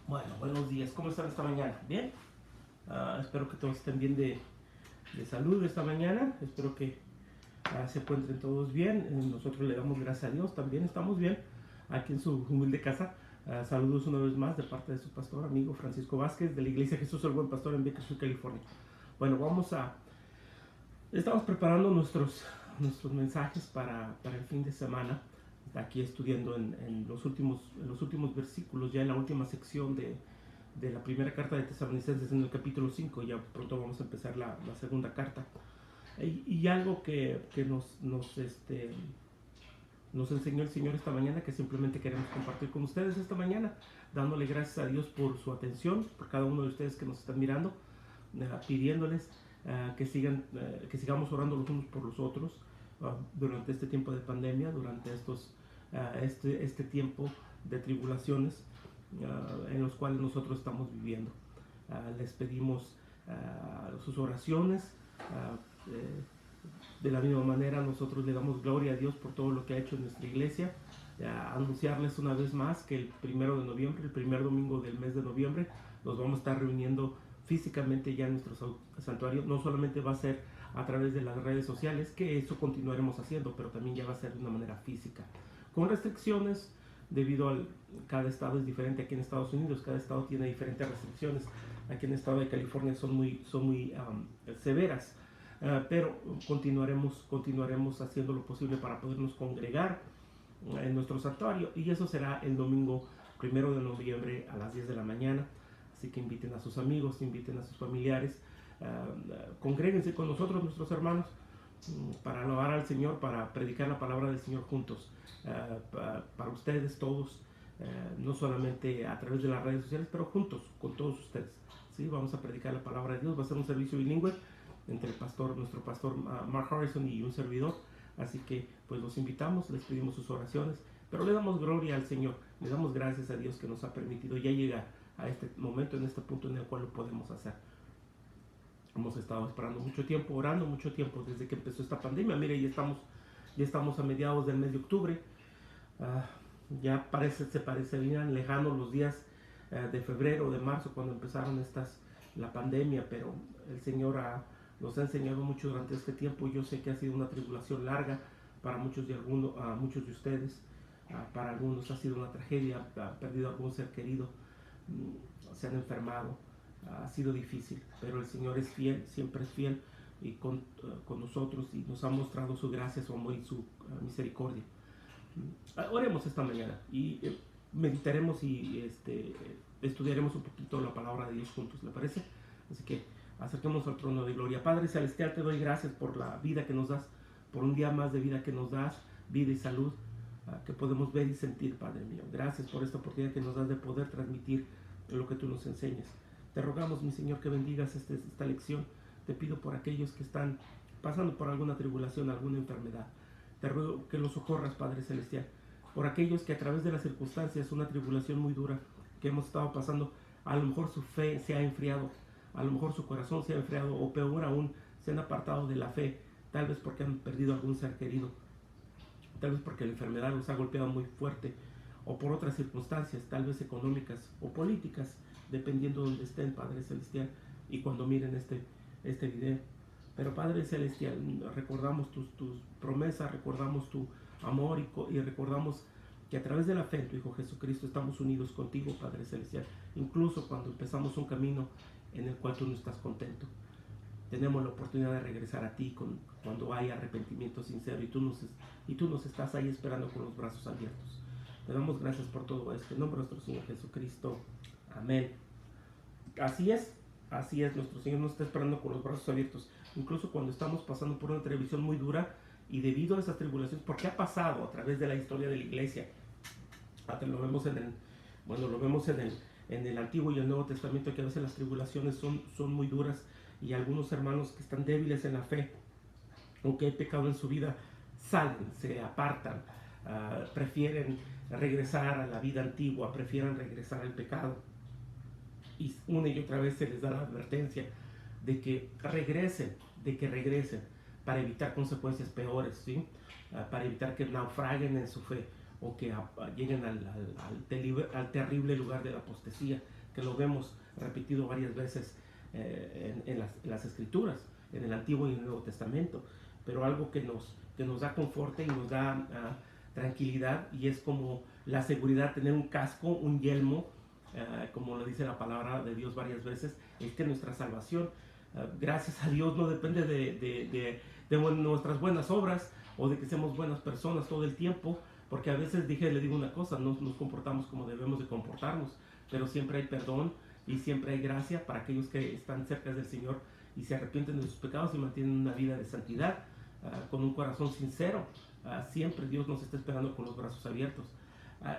Bueno, buenos días. ¿Cómo están esta mañana? ¿Bien? Espero que todos estén bien de salud esta mañana. Espero que se encuentren todos bien. Nosotros le damos gracias a Dios. También estamos bien aquí en su humilde casa. Saludos una vez más de parte de su pastor amigo Francisco Vázquez de la Iglesia Jesús el Buen Pastor en Bakersfield, California. Bueno, estamos preparando nuestros mensajes para el fin de semana. Aquí estudiando en los últimos versículos, ya en la última sección de la primera carta de Tesalonicenses en el capítulo 5. Ya pronto vamos a empezar la segunda carta. Y algo que nos enseñó el Señor esta mañana, que simplemente queremos compartir con ustedes esta mañana, dándole gracias a Dios por su atención, por cada uno de ustedes que nos están mirando, pidiéndoles que sigamos orando los unos por los otros durante este tiempo de pandemia, durante este tiempo de tribulaciones en los cuales nosotros estamos viviendo. Les pedimos sus oraciones. De la misma manera, nosotros le damos gloria a Dios por todo lo que ha hecho en nuestra iglesia. Anunciarles una vez más que el 1 de noviembre, el primer domingo del mes de noviembre, nos vamos a estar reuniendo físicamente ya en nuestro santuario. No solamente va a ser a través de las redes sociales, que eso continuaremos haciendo, pero también ya va a ser de una manera física, con restricciones debido a cada estado es diferente. Aquí en Estados Unidos cada estado tiene diferentes restricciones. Aquí en el estado de California son muy severas, pero continuaremos haciendo lo posible para podernos congregar en nuestro santuario, y eso será el domingo 1 de noviembre a las 10 de la mañana. Así que inviten a sus amigos, inviten a sus familiares, congréguense con nosotros, nuestros hermanos, para alabar al Señor, para predicar la palabra del Señor juntos, para ustedes todos, no solamente a través de las redes sociales, pero juntos con todos ustedes. ¿Sí? Vamos a predicar la palabra de Dios. Va a ser un servicio bilingüe entre nuestro pastor Mark Harrison y un servidor. Así que pues los invitamos, les pedimos sus oraciones, pero le damos gloria al Señor, le damos gracias a Dios que nos ha permitido ya llegar a este momento, en este punto en el cual lo podemos hacer. Hemos estado esperando mucho tiempo, orando mucho tiempo desde que empezó esta pandemia. Mire, ya estamos a mediados del mes de octubre. Ya se parecerían lejanos los días de febrero o de marzo, cuando empezaron la pandemia, pero el Señor nos ha enseñado mucho durante este tiempo. Yo sé que ha sido una tribulación larga para muchos de ustedes. Para algunos ha sido una tragedia, ha perdido algún ser querido, se han enfermado. Ha sido difícil, pero el Señor es fiel, siempre es fiel y con nosotros, y nos ha mostrado su gracia, su amor y su misericordia. Oremos esta mañana y meditaremos y estudiaremos un poquito la palabra de Dios juntos, ¿le parece? Así que acerquemos al trono de gloria. Padre Celestial, te doy gracias por la vida que nos das, por un día más de vida que nos das, vida y salud, que podemos ver y sentir, Padre mío. Gracias por esta oportunidad que nos das de poder transmitir lo que tú nos enseñas. Te rogamos, mi Señor, que bendigas esta lección. Te pido por aquellos que están pasando por alguna tribulación, alguna enfermedad. Te ruego que los socorras, Padre Celestial. Por aquellos que a través de las circunstancias, una tribulación muy dura que hemos estado pasando, a lo mejor su fe se ha enfriado, a lo mejor su corazón se ha enfriado, o peor aún, se han apartado de la fe, tal vez porque han perdido algún ser querido, tal vez porque la enfermedad los ha golpeado muy fuerte, o por otras circunstancias, tal vez económicas o políticas, dependiendo de donde estén, Padre Celestial, y cuando miren este video. Pero Padre Celestial, recordamos tus promesas, recordamos tu amor, y recordamos que a través de la fe en tu Hijo Jesucristo estamos unidos contigo, Padre Celestial, incluso cuando empezamos un camino en el cual tú no estás contento. Tenemos la oportunidad de regresar a ti cuando hay arrepentimiento sincero, y tú nos estás ahí esperando con los brazos abiertos. Te damos gracias por todo esto, en nombre de nuestro Señor Jesucristo. Amén. Así es, nuestro Señor nos está esperando con los brazos abiertos, incluso cuando estamos pasando por una tribulación muy dura, y debido a esas tribulaciones, porque ha pasado a través de la historia de la iglesia. Lo vemos en el Antiguo y el Nuevo Testamento, que a veces las tribulaciones son muy duras, y algunos hermanos que están débiles en la fe, aunque hay pecado en su vida, salen, se apartan, prefieren regresar a la vida antigua, prefieren regresar al pecado, y una y otra vez se les da la advertencia de que regresen, para evitar consecuencias peores, ¿sí? Para evitar que naufraguen en su fe, o que lleguen al terrible lugar de la apostasía, que lo vemos repetido varias veces en las Escrituras, en el Antiguo y en el Nuevo Testamento. Pero algo que nos da confort y nos da tranquilidad, y es como la seguridad, tener un casco, un yelmo, como lo dice la palabra de Dios varias veces, es que nuestra salvación, gracias a Dios, no depende de nuestras buenas obras o de que seamos buenas personas todo el tiempo, porque a veces le digo una cosa, no nos comportamos como debemos de comportarnos, pero siempre hay perdón y siempre hay gracia para aquellos que están cerca del Señor y se arrepienten de sus pecados y mantienen una vida de santidad, con un corazón sincero. Siempre Dios nos está esperando con los brazos abiertos.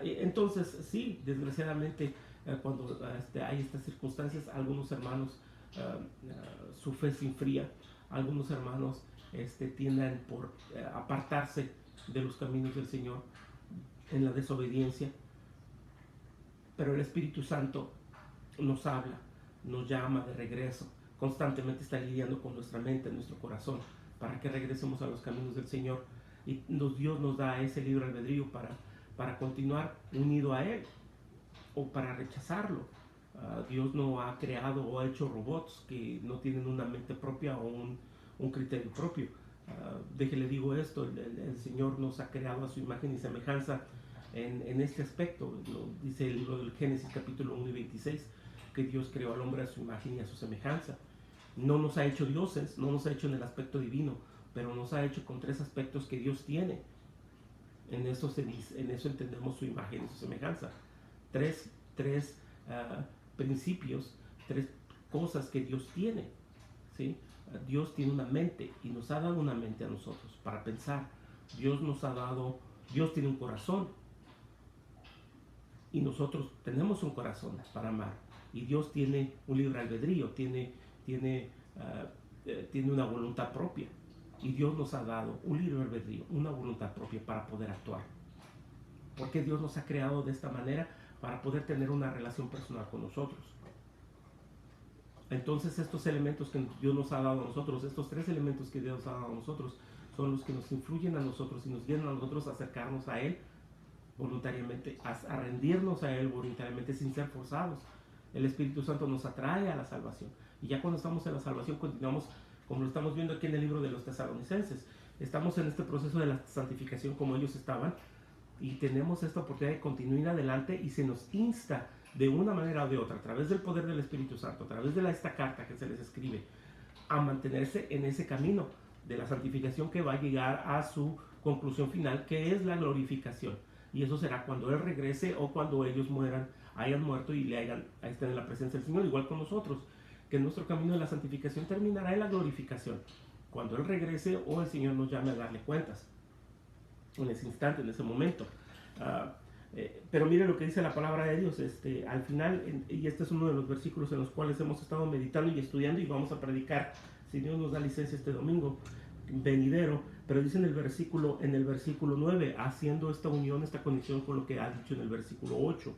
Entonces, sí, desgraciadamente, cuando hay estas circunstancias, algunos hermanos, su fe se enfría, algunos hermanos tienden por apartarse de los caminos del Señor en la desobediencia, pero el Espíritu Santo nos habla, nos llama de regreso, constantemente está lidiando con nuestra mente, nuestro corazón, para que regresemos a los caminos del Señor, y Dios nos da ese libre albedrío para continuar unido a Él o para rechazarlo. Dios no ha creado o ha hecho robots que no tienen una mente propia o un criterio propio. Déjele digo esto, el Señor nos ha creado a su imagen y semejanza en este aspecto. Dice el libro del Génesis capítulo 1 y 26, que Dios creó al hombre a su imagen y a su semejanza. No nos ha hecho dioses, no nos ha hecho en el aspecto divino, pero nos ha hecho con 3 aspectos que Dios tiene. En eso entendemos su imagen y su semejanza. Tres principios, 3 cosas que Dios tiene, ¿sí? Dios tiene una mente y nos ha dado una mente a nosotros para pensar. Dios tiene un corazón y nosotros tenemos un corazón para amar. Y Dios tiene un libre albedrío, tiene una voluntad propia. Y Dios nos ha dado un libre albedrío, una voluntad propia para poder actuar. Porque Dios nos ha creado de esta manera para poder tener una relación personal con nosotros. Entonces estos elementos que Dios nos ha dado a nosotros, estos 3 elementos que Dios ha dado a nosotros, son los que nos influyen a nosotros y nos guían a nosotros a acercarnos a Él voluntariamente, a rendirnos a Él voluntariamente sin ser forzados. El Espíritu Santo nos atrae a la salvación. Y ya cuando estamos en la salvación continuamos, como lo estamos viendo aquí en el libro de los Tesalonicenses. Estamos en este proceso de la santificación como ellos estaban, y tenemos esta oportunidad de continuar adelante, y se nos insta de una manera o de otra, a través del poder del Espíritu Santo, a través de esta carta que se les escribe, a mantenerse en ese camino de la santificación que va a llegar a su conclusión final, que es la glorificación. Y eso será cuando Él regrese o cuando ellos hayan muerto y estén en la presencia del Señor, igual con nosotros, que nuestro camino de la santificación terminará en la glorificación, cuando Él regrese o el Señor nos llame a darle cuentas, en ese instante, en ese momento. Pero mire lo que dice la palabra de Dios al final, y este es uno de los versículos en los cuales hemos estado meditando y estudiando, y vamos a predicar, si Dios nos da licencia, este domingo venidero. Pero dice en el versículo 9, haciendo esta unión, esta conexión con lo que ha dicho en el versículo 8.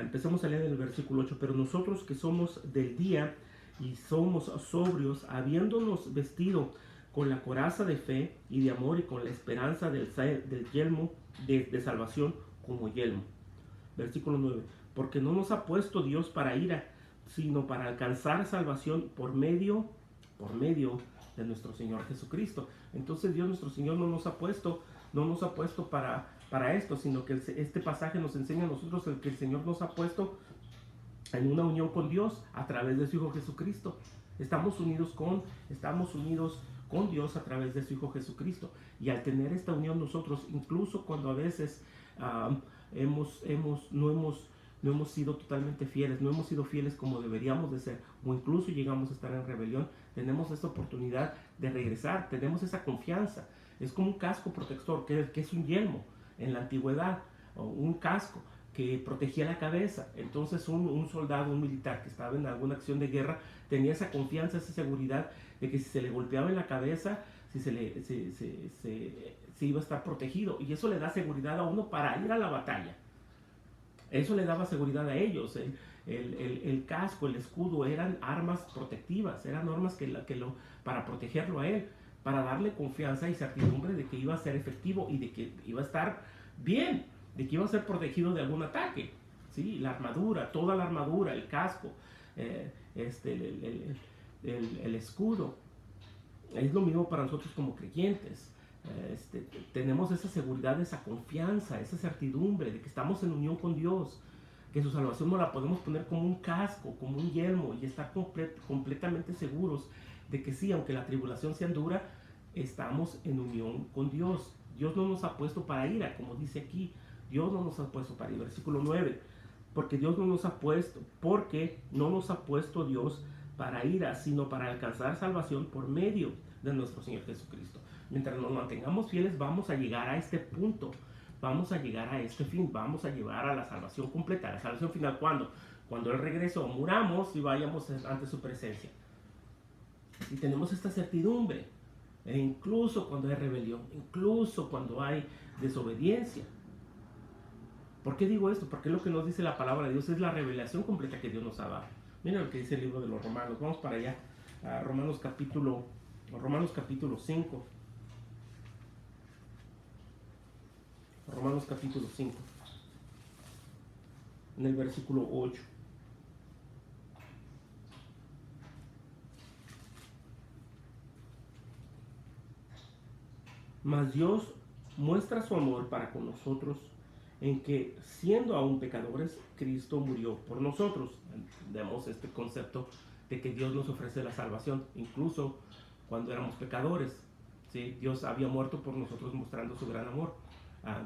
Empezamos a leer en el versículo 8. Pero nosotros que somos del día y somos sobrios, habiéndonos vestido con la coraza de fe y de amor, y con la esperanza del yelmo de salvación como yelmo. Versículo 9. Porque no nos ha puesto Dios para ira, sino para alcanzar salvación por medio de nuestro Señor Jesucristo. Entonces Dios nuestro Señor no nos ha puesto para esto, sino que este pasaje nos enseña a nosotros que el Señor nos ha puesto en una unión con Dios a través de su Hijo Jesucristo. Estamos unidos con Dios a través de su Hijo Jesucristo. Y al tener esta unión nosotros, incluso cuando a veces no hemos sido totalmente fieles, no hemos sido fieles como deberíamos de ser, o incluso llegamos a estar en rebelión, tenemos esta oportunidad de regresar, tenemos esa confianza. Es como un casco protector, que es un yelmo en la antigüedad, o un casco que protegía la cabeza. Entonces un soldado, un militar que estaba en alguna acción de guerra, tenía esa confianza, esa seguridad de que si se le golpeaba en la cabeza, se iba a estar protegido. Y eso le da seguridad a uno para ir a la batalla. Eso le daba seguridad a ellos. El casco, el escudo eran armas protectivas, eran armas para protegerlo a él. para darle confianza y certidumbre de que iba a ser efectivo y de que iba a estar bien, de que iba a ser protegido de algún ataque. ¿Sí? La armadura, toda la armadura, el casco, el escudo. Es lo mismo para nosotros como creyentes. Tenemos esa seguridad, esa confianza, esa certidumbre de que estamos en unión con Dios, que su salvación no la podemos poner como un casco, como un yelmo, y estar completamente seguros de que sí, aunque la tribulación sea dura, estamos en unión con Dios. Dios no nos ha puesto para ira, como dice aquí. Dios no nos ha puesto para ira. Versículo 9. Porque no nos ha puesto Dios para ira, sino para alcanzar salvación por medio de nuestro Señor Jesucristo. Mientras nos mantengamos fieles, vamos a llegar a este punto, vamos a llegar a este fin, vamos a llegar a la salvación completa. La salvación final, ¿cuándo? Cuando Él regresó, muramos y vayamos ante su presencia. Y tenemos esta certidumbre, incluso cuando hay rebelión, incluso cuando hay desobediencia. ¿Por qué digo esto? Porque lo que nos dice la palabra de Dios es la revelación completa que Dios nos ha dado. Miren lo que dice el libro de los Romanos. Vamos para allá, a Romanos capítulo 5. Romanos capítulo 5. En el versículo 8. Mas Dios muestra su amor para con nosotros en que, siendo aún pecadores, Cristo murió por nosotros. Entendemos este concepto de que Dios nos ofrece la salvación, incluso cuando éramos pecadores. ¿Sí? Dios había muerto por nosotros mostrando su gran amor.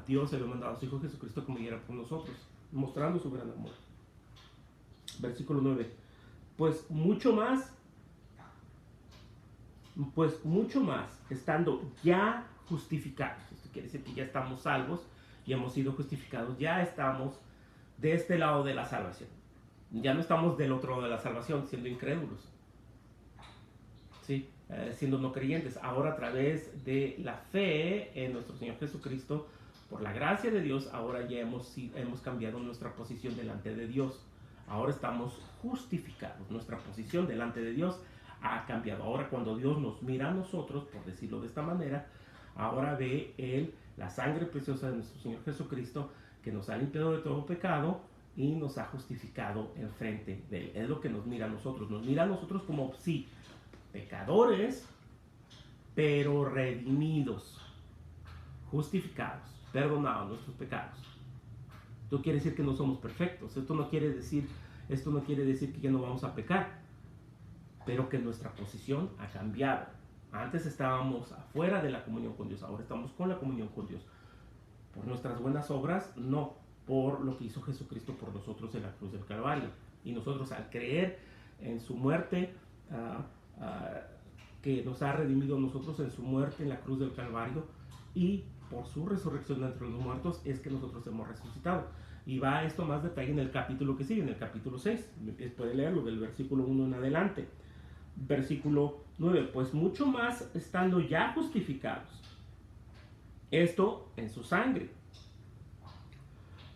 Dios había mandado a su Hijo Jesucristo que muriera por nosotros, mostrando su gran amor. Versículo 9. Pues mucho más, estando ya justificados. Esto quiere decir que ya estamos salvos y hemos sido justificados. Ya estamos de este lado de la salvación. Ya no estamos del otro lado de la salvación, siendo incrédulos. ¿Sí? Siendo no creyentes. Ahora, a través de la fe en nuestro Señor Jesucristo, por la gracia de Dios, ahora ya hemos cambiado nuestra posición delante de Dios. Ahora estamos justificados. Nuestra posición delante de Dios ha cambiado. Ahora, cuando Dios nos mira a nosotros, por decirlo de esta manera, ahora ve Él la sangre preciosa de nuestro Señor Jesucristo, que nos ha limpiado de todo pecado y nos ha justificado en frente de Él. Es lo que nos mira a nosotros. Nos mira a nosotros como, sí, pecadores, pero redimidos, justificados, perdonados nuestros pecados. Esto quiere decir que no somos perfectos. Esto no quiere decir que ya no vamos a pecar, pero que nuestra posición ha cambiado. Antes estábamos afuera de la comunión con Dios, ahora estamos con la comunión con Dios. Por nuestras buenas obras, no, por lo que hizo Jesucristo por nosotros en la cruz del Calvario. Y nosotros, al creer en su muerte, que nos ha redimido a nosotros en su muerte en la cruz del Calvario, y por su resurrección entre los muertos, es que nosotros hemos resucitado. Y va esto más detalle en el capítulo que sigue, en el capítulo 6. Puede leerlo del versículo 1 en adelante. Versículo 9. Pues mucho más estando ya justificados, esto en su sangre,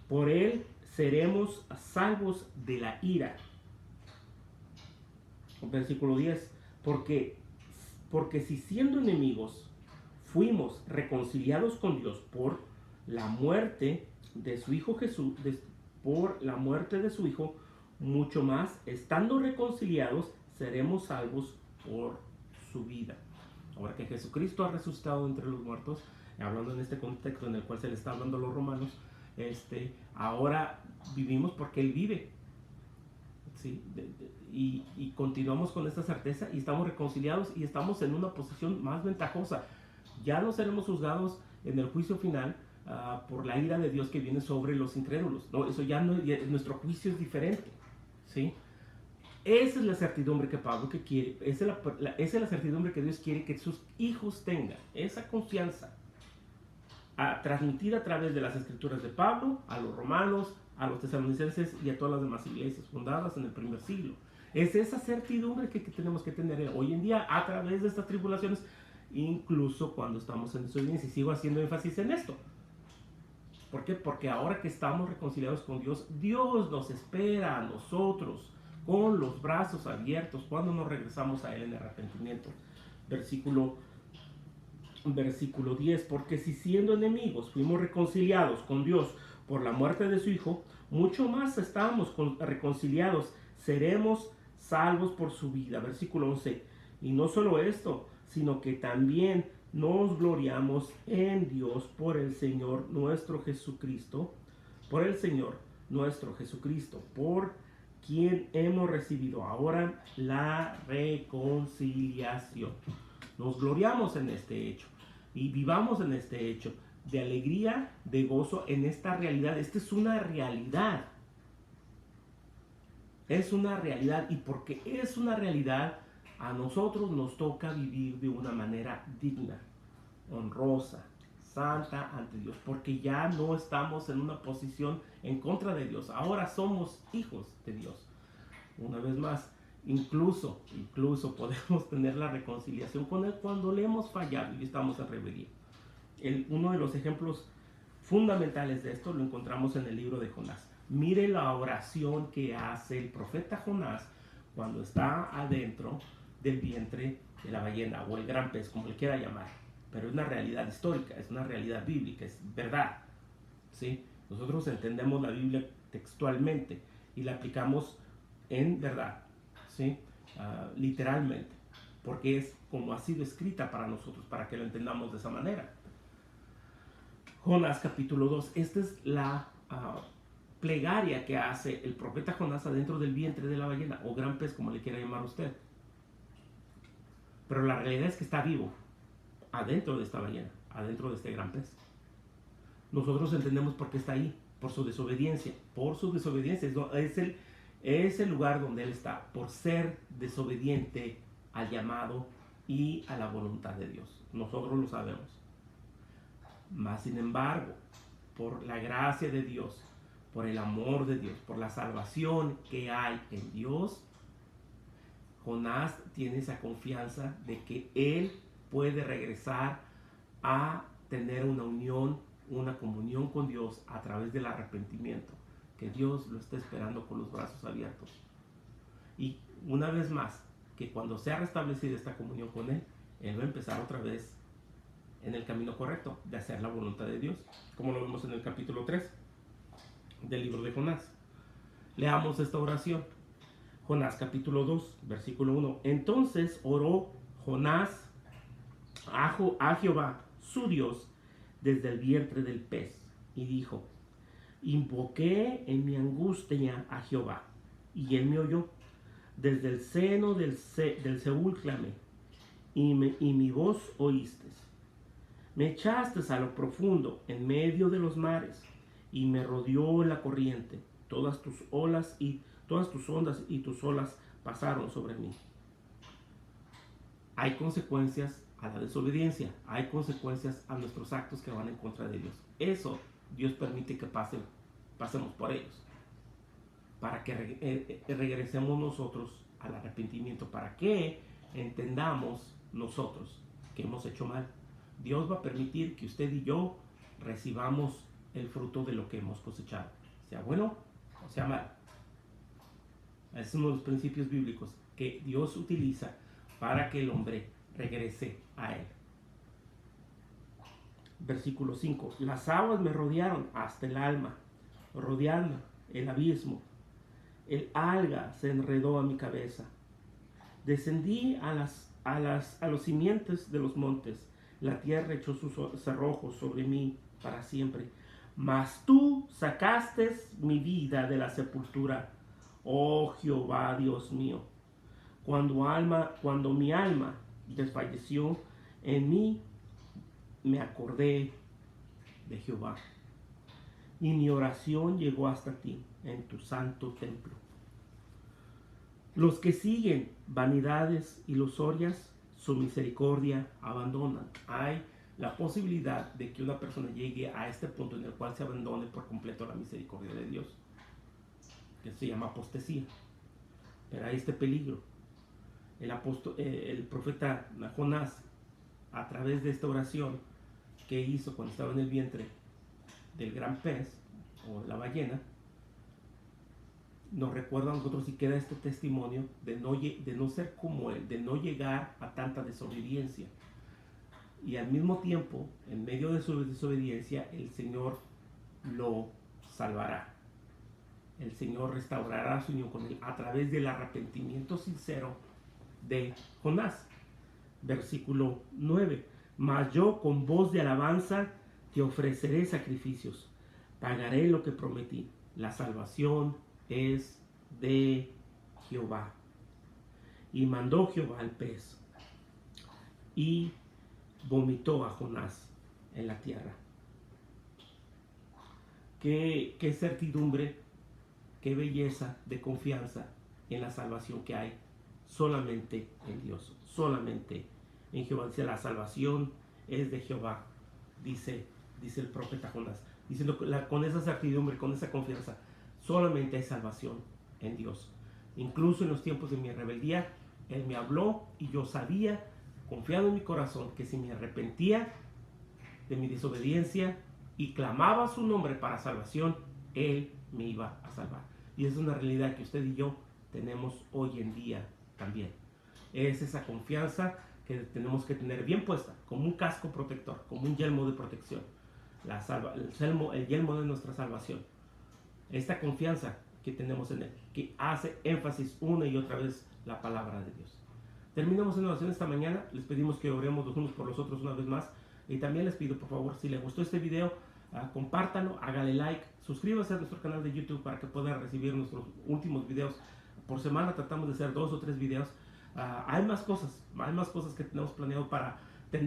por Él seremos salvos de la ira. Versículo 10. Porque si siendo enemigos fuimos reconciliados con Dios por la muerte de su Hijo Jesús, por la muerte de su Hijo, mucho más, estando reconciliados, seremos salvos por su vida. Ahora que Jesucristo ha resucitado entre los muertos, hablando en este contexto en el cual se le está hablando a los romanos, ahora vivimos porque Él vive. ¿Sí? Y continuamos con esta certeza y estamos reconciliados y estamos en una posición más ventajosa. Ya no seremos juzgados en el juicio final por la ira de Dios que viene sobre los incrédulos. No, eso ya no, nuestro juicio es diferente. ¿Sí? Esa es la certidumbre que Pablo quiere. Esa es la certidumbre que Dios quiere que sus hijos tengan. Esa confianza transmitida a través de las escrituras de Pablo a los romanos, a los tesalonicenses y a todas las demás iglesias fundadas en el primer siglo. Es esa certidumbre que tenemos que tener hoy en día a través de estas tribulaciones, incluso cuando estamos en desobediencia. Y sigo haciendo énfasis en esto. ¿Por qué? Porque ahora que estamos reconciliados con Dios, Dios nos espera a nosotros con los brazos abiertos cuando nos regresamos a Él en arrepentimiento. Versículo Versículo 10, porque si siendo enemigos fuimos reconciliados con Dios por la muerte de su Hijo, mucho más estamos reconciliados, seremos salvos por su vida. Versículo 11, y no solo esto, sino que también nos gloriamos en Dios por el Señor nuestro Jesucristo, por el Señor nuestro Jesucristo, por quien hemos recibido ahora la reconciliación. Nos gloriamos en este hecho y vivamos en este hecho de alegría, de gozo en esta realidad. Esta es una realidad. Es una realidad, y porque es una realidad, a nosotros nos toca vivir de una manera digna, honrosa, santa ante Dios, porque ya no estamos en una posición en contra de Dios. Ahora somos hijos de Dios. Una vez más, incluso podemos tener la reconciliación con Él cuando le hemos fallado y estamos en rebeldía. Uno de los ejemplos fundamentales de esto lo encontramos en el libro de Jonás. Mire la oración que hace el profeta Jonás cuando está adentro del vientre de la ballena o el gran pez, como le quiera llamar. Pero es una realidad histórica, es una realidad bíblica, es verdad. ¿Sí? Nosotros entendemos la Biblia textualmente y la aplicamos en verdad, ¿sí? Literalmente, porque es como ha sido escrita para nosotros, para que lo entendamos de esa manera. Jonás capítulo 2, esta es la plegaria que hace el profeta Jonás adentro del vientre de la ballena, o gran pez, como le quiera llamar usted. Pero la realidad es que está vivo, adentro de esta ballena, adentro de este gran pez. Nosotros entendemos por qué está ahí, por su desobediencia. Por su desobediencia, es el lugar donde él está, por ser desobediente al llamado y a la voluntad de Dios. Nosotros lo sabemos. Mas, sin embargo, por la gracia de Dios, por el amor de Dios, por la salvación que hay en Dios, Jonás tiene esa confianza de que él puede regresar a tener una unión, una comunión con Dios a través del arrepentimiento, que Dios lo está esperando con los brazos abiertos. Y una vez más, que cuando sea restablecida esta comunión con Él, Él va a empezar otra vez en el camino correcto de hacer la voluntad de Dios, como lo vemos en el capítulo 3 del libro de Jonás. Leamos esta oración. Jonás capítulo 2, versículo 1. Entonces oró Jonás a Jehová, su Dios, desde el vientre del pez, y dijo: invoqué en mi angustia a Jehová, y él me oyó. Desde el seno del Seúl clamé, y mi voz oíste. Me echaste a lo profundo, en medio de los mares, y me rodeó la corriente. Todas tus ondas y tus olas pasaron sobre mí. Hay consecuencias a la desobediencia, hay consecuencias a nuestros actos que van en contra de Dios. Eso Dios permite que pasemos por ellos, para que regresemos nosotros al arrepentimiento, para que entendamos nosotros que hemos hecho mal. Dios va a permitir que usted y yo recibamos el fruto de lo que hemos cosechado, sea bueno o sea malo. Es uno de los principios bíblicos que Dios utiliza para que el hombre regrese a Él. Versículo 5. Las aguas me rodearon hasta el alma, rodeando el abismo. El alga se enredó a mi cabeza. Descendí a los cimientos de los montes. La tierra echó sus cerrojos sobre mí para siempre. Mas tú sacaste mi vida de la sepultura, oh Jehová Dios mío. Cuando mi alma desfalleció en mí, me acordé de Jehová, y mi oración llegó hasta ti en tu santo templo. Los que siguen vanidades ilusorias, su misericordia abandonan. Hay la posibilidad de que una persona llegue a este punto en el cual se abandone por completo la misericordia de Dios, que se llama apostasía. Pero hay este peligro. El profeta Jonás, a través de esta oración que hizo cuando estaba en el vientre del gran pez o la ballena, nos recuerda a nosotros y queda este testimonio de no ser como él, de no llegar a tanta desobediencia. y al mismo tiempo, en medio de su desobediencia, el Señor lo salvará. El Señor restaurará su unión con él a través del arrepentimiento sincero de Jonás. Versículo 9. Mas yo con voz de alabanza te ofreceré sacrificios. Pagaré lo que prometí. La salvación es de Jehová. Y mandó Jehová al pez y vomitó a Jonás en la tierra. Qué certidumbre, qué belleza de confianza en la salvación que hay solamente en Dios, solamente en Jehová. Dice, la salvación es de Jehová, dice el profeta Jonás, diciendo con esa certidumbre, con esa confianza, solamente hay salvación en Dios. Incluso en los tiempos de mi rebeldía, Él me habló y yo sabía, confiado en mi corazón, que si me arrepentía de mi desobediencia y clamaba su nombre para salvación, Él me iba a salvar. Y es una realidad que usted y yo tenemos hoy en día también. Es esa confianza que tenemos que tener bien puesta, como un casco protector, como un yelmo de protección. El yelmo de nuestra salvación. Esta confianza que tenemos en Él, que hace énfasis una y otra vez la palabra de Dios. Terminamos en oración esta mañana. Les pedimos que oremos los unos por los otros una vez más. Y también les pido, por favor, si les gustó este video, compártanlo, hágale like, suscríbase a nuestro canal de YouTube para que pueda recibir nuestros últimos videos. Por semana tratamos de hacer 2 o 3 videos. Hay más cosas que tenemos planeado para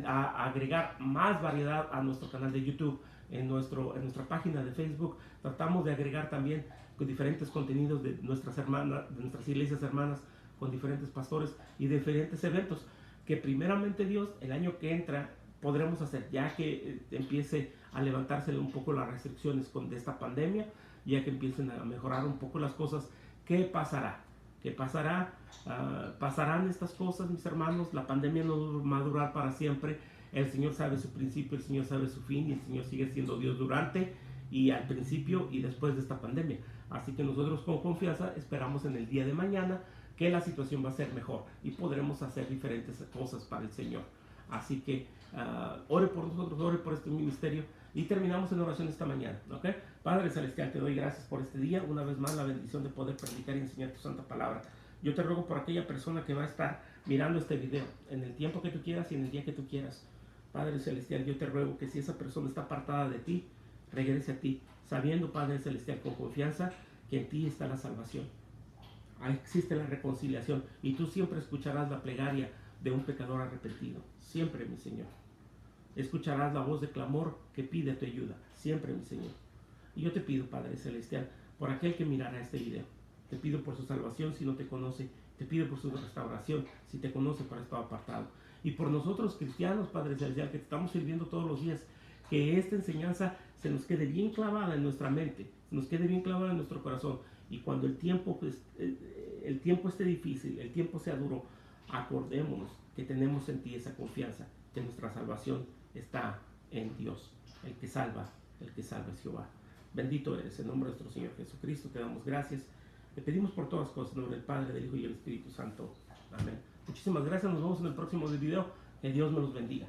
agregar más variedad a nuestro canal de YouTube. En nuestra página de Facebook tratamos de agregar también con diferentes contenidos de nuestras hermanas, de nuestras iglesias hermanas, con diferentes pastores y diferentes eventos que primeramente Dios el año que entra podremos hacer, ya que empiece a levantarse un poco las restricciones de esta pandemia, ya que empiecen a mejorar un poco las cosas. ¿Qué pasará? ¿Qué pasará? Pasarán estas cosas, mis hermanos. La pandemia no va a durar para siempre. El Señor sabe su principio, el Señor sabe su fin, y el Señor sigue siendo Dios durante y al principio y después de esta pandemia. Así que nosotros con confianza esperamos en el día de mañana que la situación va a ser mejor y podremos hacer diferentes cosas para el Señor. Así que ore por nosotros, ore por este ministerio, y terminamos en oración esta mañana, ¿ok? Padre Celestial, te doy gracias por este día, una vez más la bendición de poder predicar y enseñar tu santa palabra. Yo te ruego por aquella persona que va a estar mirando este video en el tiempo que tú quieras y en el día que tú quieras. Padre Celestial, yo te ruego que si esa persona está apartada de ti, regrese a ti, sabiendo, Padre Celestial, con confianza que en ti está la salvación. Ahí existe la reconciliación y tú siempre escucharás la plegaria de un pecador arrepentido. Siempre, mi Señor. Escucharás la voz de clamor que pide tu ayuda. Siempre, mi Señor. Y yo te pido, Padre Celestial, por aquel que mirará este video. Te pido por su salvación si no te conoce. Te pido por su restauración si te conoce por estado apartado. Y por nosotros cristianos, Padre Celestial, que te estamos sirviendo todos los días, que esta enseñanza se nos quede bien clavada en nuestra mente, se nos quede bien clavada en nuestro corazón. Y cuando el tiempo esté difícil, el tiempo sea duro, acordémonos que tenemos en ti esa confianza, que nuestra salvación está en Dios. El que salva es Jehová. Bendito eres, en nombre de nuestro Señor Jesucristo te damos gracias. Te pedimos por todas cosas, en nombre del Padre, del Hijo y del Espíritu Santo. Amén. Muchísimas gracias, nos vemos en el próximo video. Que Dios me los bendiga.